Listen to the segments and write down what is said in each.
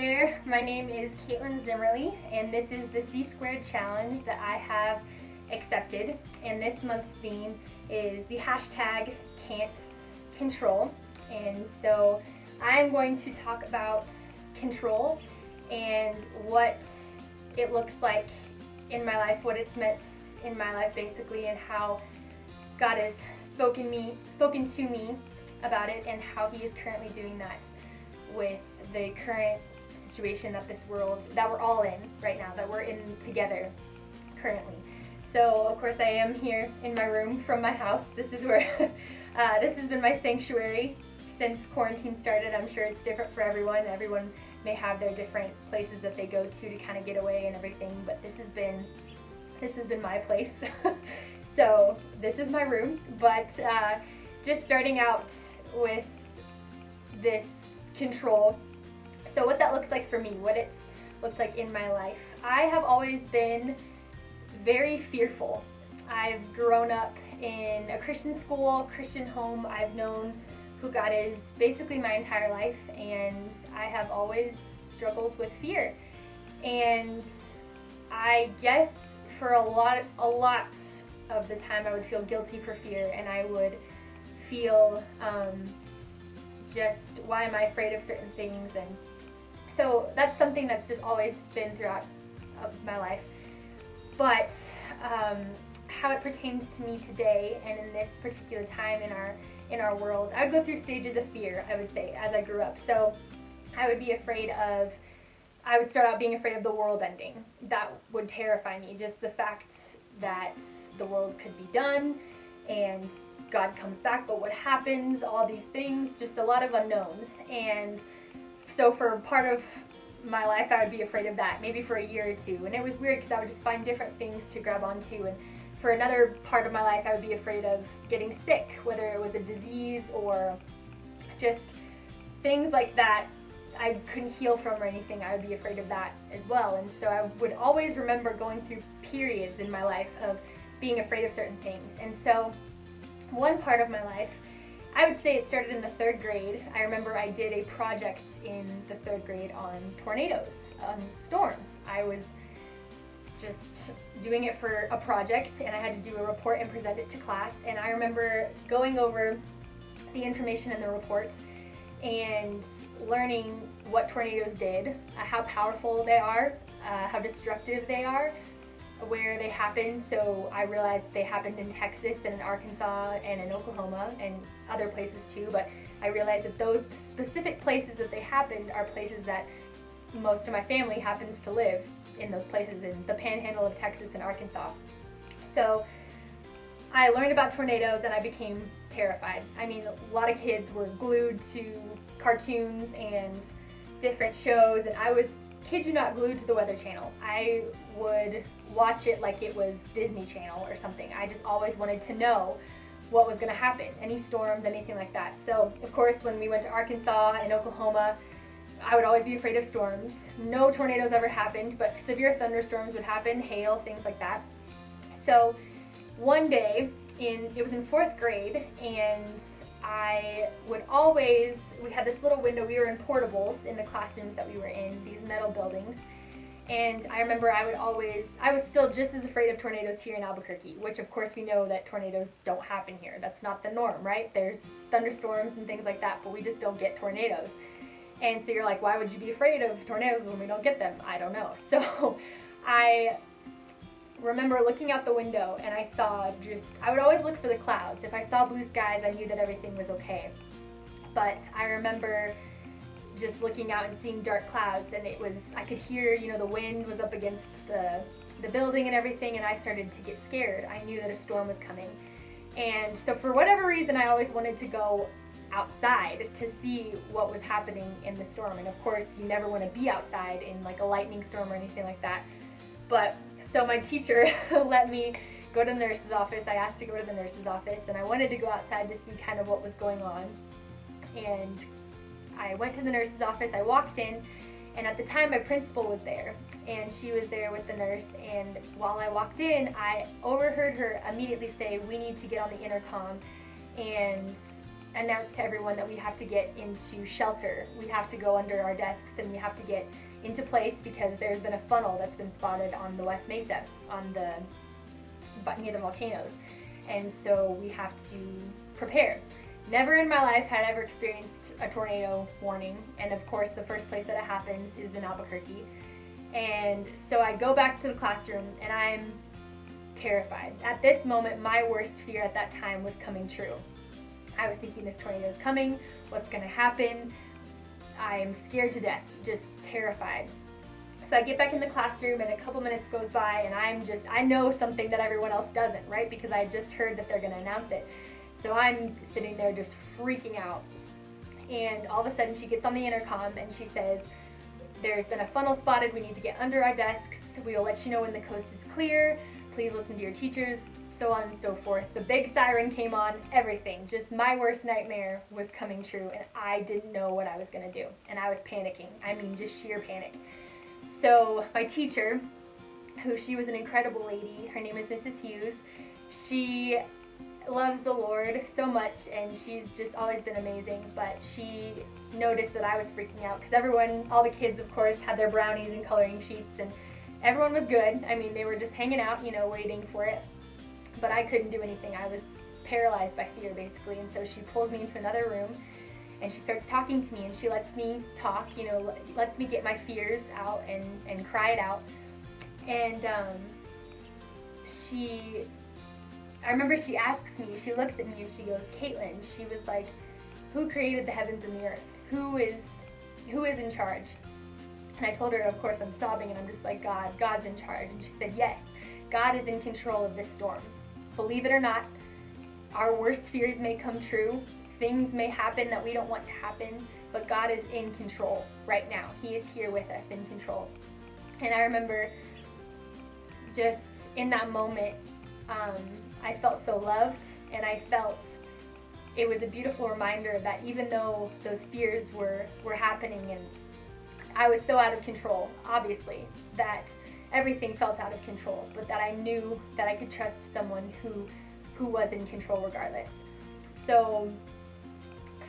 there, my name is Kaitlin Zimmerly, and this is the C² challenge that I have accepted. And this month's theme is the hashtag can't control. And so I'm going to talk about control and what it looks like in my life, what it's meant in my life basically, and how God has spoken to me about it, and how He is currently doing that with the current situation that this world, that we're all in right now, that we're in together currently. So of course I am here in my room from my house. This is where this has been my sanctuary since quarantine started. I'm sure it's different for everyone. Everyone may have their different places that they go to kind of get away and everything, but this has been my place. So this is my room, but just starting out with this control. So what that looks like for me, what it's looked like in my life. I have always been very fearful. I've grown up in a Christian school, Christian home. I've known who God is basically my entire life, and I have always struggled with fear. And I guess for a lot of the time I would feel guilty for fear, and I would feel just, why am I afraid of certain things? And so that's something that's just always been throughout of my life. But how it pertains to me today and in this particular time in our world, I would go through stages of fear, I would say, as I grew up. So I would start out being afraid of the world ending. That would terrify me, just the fact that the world could be done and God comes back, but what happens, all these things, just a lot of unknowns. And so for part of my life, I would be afraid of that, maybe for a year or two. And it was weird because I would just find different things to grab onto. And for another part of my life, I would be afraid of getting sick, whether it was a disease or just things like that I couldn't heal from or anything. I would be afraid of that as well. And so I would always remember going through periods in my life of being afraid of certain things. And so one part of my life, I would say it started in the 3rd grade. I remember I did a project in the 3rd grade on tornadoes, on storms. I was just doing it for a project, and I had to do a report and present it to class. And I remember going over the information in the report and learning what tornadoes did, how powerful they are, how destructive they are, where they happen. So I realized they happened in Texas and in Arkansas and in Oklahoma and other places too, but I realized that those specific places that they happened are places that most of my family happens to live in, those places in the panhandle of Texas and Arkansas. So I learned about tornadoes and I became terrified. I mean, a lot of kids were glued to cartoons and different shows, and I was, kid you not, glued to the Weather Channel. I would watch it like it was Disney Channel or something. I just always wanted to know what was going to happen, any storms, anything like that. So of course when we went to Arkansas and Oklahoma, I would always be afraid of storms. No tornadoes ever happened, but severe thunderstorms would happen, hail, things like that. So one day, it was in 4th grade, and we had this little window. We were in portables in the classrooms that we were in, these metal buildings. And I remember I was still just as afraid of tornadoes here in Albuquerque, which of course we know that tornadoes don't happen here. That's not the norm, right? There's thunderstorms and things like that, but we just don't get tornadoes. And so you're like, why would you be afraid of tornadoes when we don't get them? I don't know. So I remember looking out the window, and I would always look for the clouds. If I saw blue skies, I knew that everything was okay. But I remember just looking out and seeing dark clouds, and I could hear, the wind was up against the building and everything, and I started to get scared. I knew that a storm was coming. And so for whatever reason, I always wanted to go outside to see what was happening in the storm. And of course, you never want to be outside in like a lightning storm or anything like that. But so my teacher let me go to the nurse's office. I asked to go to the nurse's office, and I wanted to go outside to see kind of what was going on. And I went to the nurse's office. I walked in, and at the time my principal was there, and she was there with the nurse. And while I walked in, I overheard her immediately say, "We need to get on the intercom and announce to everyone that we have to get into shelter. We have to go under our desks and we have to get into place because there's been a funnel that's been spotted on the West Mesa, near the volcanoes. And so we have to prepare. Never in my life had I ever experienced a tornado warning. And of course, the first place that it happens is in Albuquerque. And so I go back to the classroom and I'm terrified. At this moment, my worst fear at that time was coming true. I was thinking this tornado is coming, what's gonna happen? I'm scared to death, just terrified. So I get back in the classroom and a couple minutes goes by and I know something that everyone else doesn't, right? Because I just heard that they're gonna announce it. So I'm sitting there just freaking out. And all of a sudden she gets on the intercom and she says, there's been a funnel spotted, we need to get under our desks, we will let you know when the coast is clear, please listen to your teachers, so on and so forth. The big siren came on, everything. Just my worst nightmare was coming true and I didn't know what I was gonna do. And I was panicking, I mean just sheer panic. So my teacher, she was an incredible lady, her name is Mrs. Hughes, she loves the Lord so much and she's just always been amazing, but she noticed that I was freaking out because all the kids of course had their brownies and coloring sheets and everyone was good. I mean, they were just hanging out, waiting for it. But I couldn't do anything. I was paralyzed by fear, basically. And so she pulls me into another room, and she starts talking to me, and she lets me talk, lets me get my fears out and cry it out. And I remember she asks me, she looks at me, and she goes, Kaitlin, she was like, who created the heavens and the earth? Who is in charge? And I told her, of course, I'm sobbing, and I'm just like, God's in charge. And she said, yes, God is in control of this storm. Believe it or not, our worst fears may come true. Things may happen that we don't want to happen, but God is in control right now. He is here with us in control. And I remember just in that moment, I felt so loved, and I felt it was a beautiful reminder that even though those fears were happening and I was so out of control, obviously, that everything felt out of control, but that I knew that I could trust someone who was in control regardless. So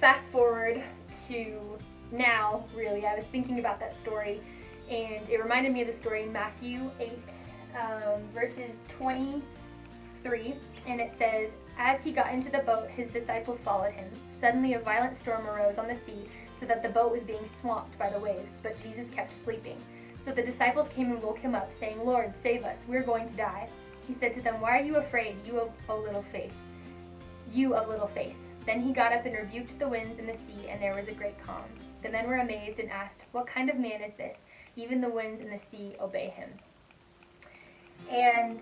fast forward to now, really, I was thinking about that story, and it reminded me of the story in Matthew 8, verses 23, and it says, as he got into the boat, his disciples followed him. Suddenly a violent storm arose on the sea, so that the boat was being swamped by the waves, but Jesus kept sleeping. So the disciples came and woke him up, saying, Lord, save us, we're going to die. He said to them, why are you afraid, you of little faith? You of little faith. Then he got up and rebuked the winds and the sea, and there was a great calm. The men were amazed and asked, what kind of man is this? Even the winds and the sea obey him. And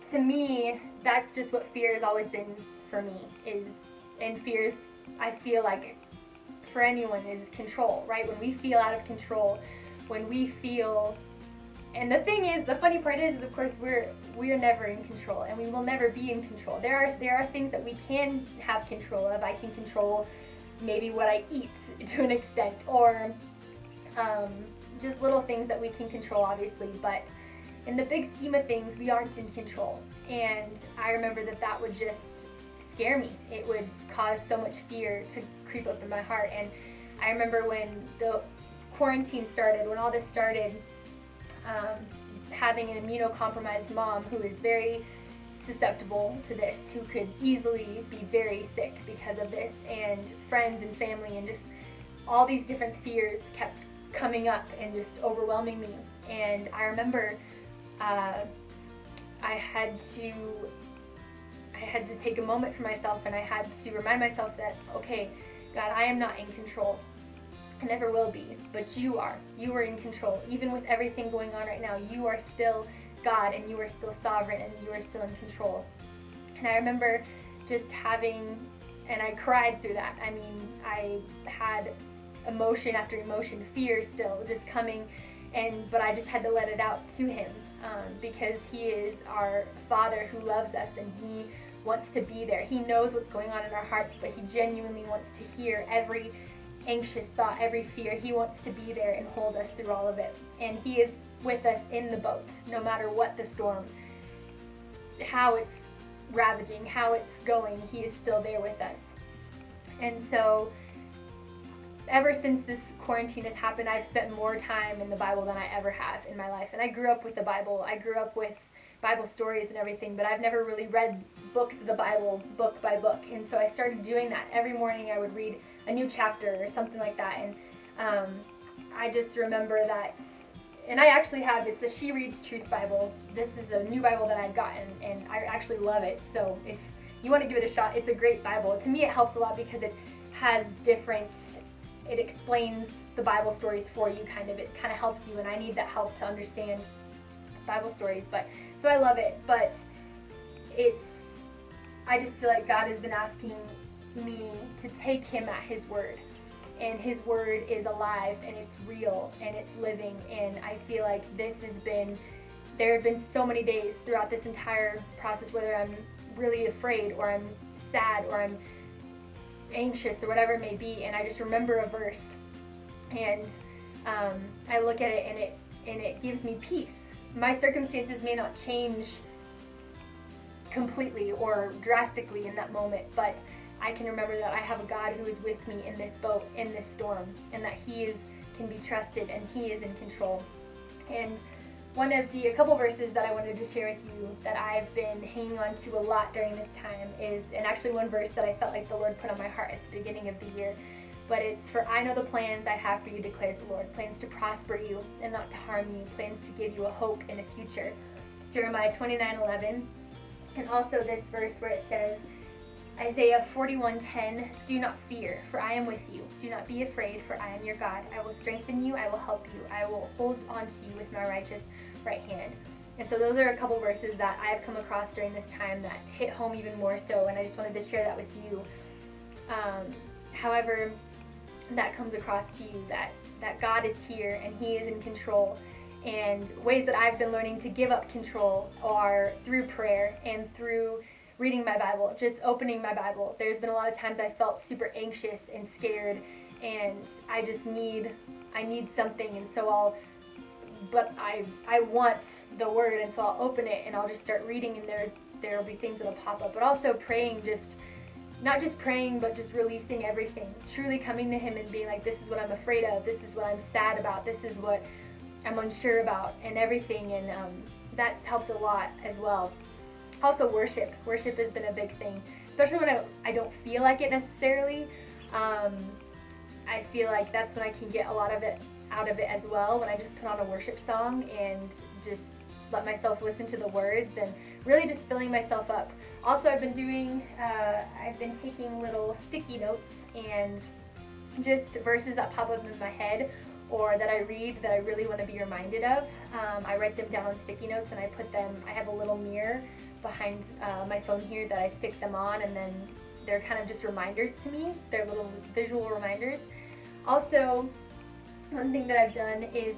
to me, that's just what fear has always been for me, and fears, I feel like, for anyone, is control, right? When we feel out of control, when we feel, and the thing is, the funny part is of course, we are never in control, and we will never be in control. There are things that we can have control of. I can control maybe what I eat to an extent, or just little things that we can control, obviously, but in the big scheme of things, we aren't in control. And I remember that would just scare me. It would cause so much fear to creep up in my heart. And I remember when the quarantine started, when all this started, having an immunocompromised mom who is very susceptible to this, who could easily be very sick because of this, and friends and family, and just all these different fears kept coming up and just overwhelming me. And I remember I had to take a moment for myself, and I had to remind myself that, okay, God, I am not in control. I never will be, but you are. You are in control. Even with everything going on right now, you are still God, and you are still sovereign, and you are still in control. And I remember just and I cried through that. I mean, I had emotion after emotion, fear still just coming, but I just had to let it out to him, because he is our Father who loves us, and he wants to be there. He knows what's going on in our hearts, but he genuinely wants to hear every anxious thought, every fear. He wants to be there and hold us through all of it. And he is with us in the boat, no matter what the storm, how it's ravaging, how it's going, he is still there with us. And so ever since this quarantine has happened, I've spent more time in the Bible than I ever have in my life. And I grew up with the Bible. I grew up with Bible stories and everything, but I've never really read books of the Bible book by book. And so I started doing that. Every morning I would read a new chapter or something like that. And I just remember that, and I actually have, it's a She Reads Truth Bible. This is a new Bible that I've gotten, and I actually love it. So if you want to give it a shot, it's a great Bible. To me, it helps a lot because it has it explains the Bible stories for you, kind of. It kind of helps you, and I need that help to understand Bible stories. But so I love it, but I just feel like God has been asking me to take him at his word. And his word is alive, and it's real, and it's living. And I feel like there have been so many days throughout this entire process, whether I'm really afraid or I'm sad or I'm anxious or whatever it may be, and I just remember a verse, and I look at it, and it gives me peace. My circumstances may not change completely or drastically in that moment, but I can remember that I have a God who is with me in this boat, in this storm, and that he can be trusted, and he is in control. And a couple verses that I wanted to share with you that I've been hanging on to a lot during this time is, and actually one verse that I felt like the Lord put on my heart at the beginning of the year, but it's, "For I know the plans I have for you, declares the Lord, plans to prosper you and not to harm you, plans to give you a hope and a future." Jeremiah 29:11, and also this verse where it says, Isaiah 41:10, "Do not fear, for I am with you. Do not be afraid, for I am your God. I will strengthen you, I will help you. I will hold on to you with my righteous right hand." And so those are a couple verses that I've come across during this time that hit home even more so, and I just wanted to share that with you. However that comes across to you, that God is here and he is in control. And ways that I've been learning to give up control are through prayer and through reading my Bible, just opening my Bible. There's been a lot of times I felt super anxious and scared, and I need something, and so I want the word, and so I'll open it and I'll just start reading, and there'll be things that'll pop up. But also praying, not just praying, but just releasing everything, truly coming to him and being like, this is what I'm afraid of, this is what I'm sad about, this is what I'm unsure about, and everything. And that's helped a lot as well. Also worship has been a big thing, especially when I don't feel like it necessarily. I feel like that's when I can get a lot of it out of it as well, when I just put on a worship song and just let myself listen to the words and really just filling myself up. Also, I've been taking little sticky notes and just verses that pop up in my head or that I read that I really want to be reminded of. I write them down on sticky notes, and I have a little mirror behind my phone here that I stick them on, and then they're kind of just reminders to me. They're little visual reminders. Also, one thing that I've done is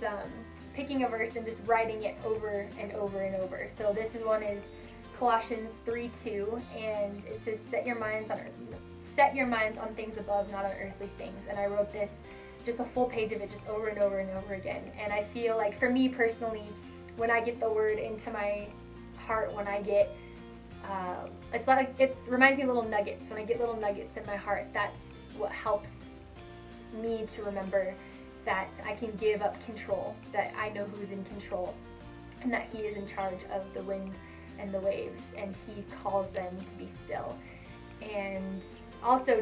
picking a verse and just writing it over and over and over. So this one is Colossians 3:2, and it says, set your minds on things above, not on earthly things. And I wrote this, just a full page of it, just over and over and over again. And I feel like, for me personally, when I get the word into my heart, when I get it reminds me of little nuggets. When I get little nuggets in my heart, that's what helps me to remember that I can give up control, that I know who's in control, and that he is in charge of the wind and the waves, and he calls them to be still. And also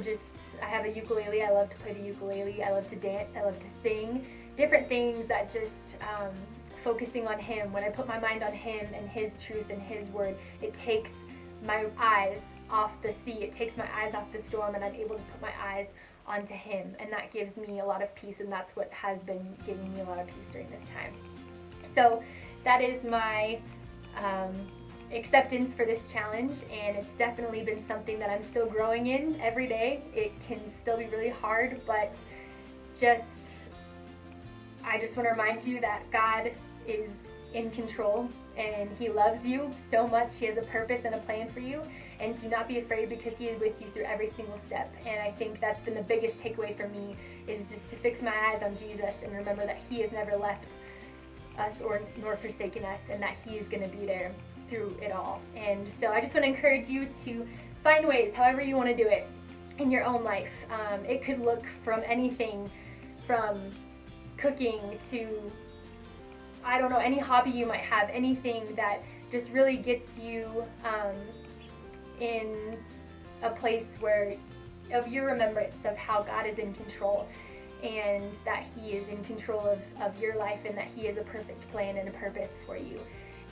I have a ukulele. I love to play the ukulele. I love to dance. I love to sing. Different things that just focusing on him. When I put my mind on him and his truth and his word, it takes my eyes off the sea. It takes my eyes off the storm, and I'm able to put my eyes onto him. And that gives me a lot of peace, and that's what has been giving me a lot of peace during this time. So that is my acceptance for this challenge, and it's definitely been something that I'm still growing in every day. It can still be really hard, but I just want to remind you that God is in control, and he loves you so much. He has a purpose and a plan for you, and do not be afraid, because he is with you through every single step. And I think that's been the biggest takeaway for me, is just to fix my eyes on Jesus and remember that he has never left us nor forsaken us, and that he is going to be there through it all. And so I just want to encourage you to find ways, however you want to do it, in your own life. It could look from anything from cooking to, I don't know, any hobby you might have, anything that just really gets you in a place where of your remembrance of how God is in control, and that He is in control of your life, and that He has a perfect plan and a purpose for you.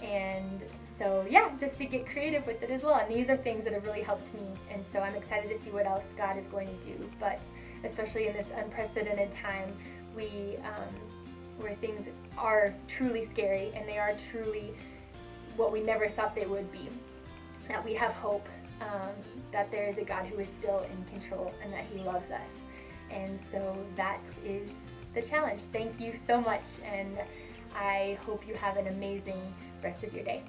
And so yeah, just to get creative with it as well. And these are things that have really helped me, and so I'm excited to see what else God is going to do. But especially in this unprecedented time, where things are truly scary, and they are truly what we never thought they would be, that we have hope, that there is a God who is still in control, and that He loves us. And so that is the challenge. Thank you so much, and I hope you have an amazing rest of your day.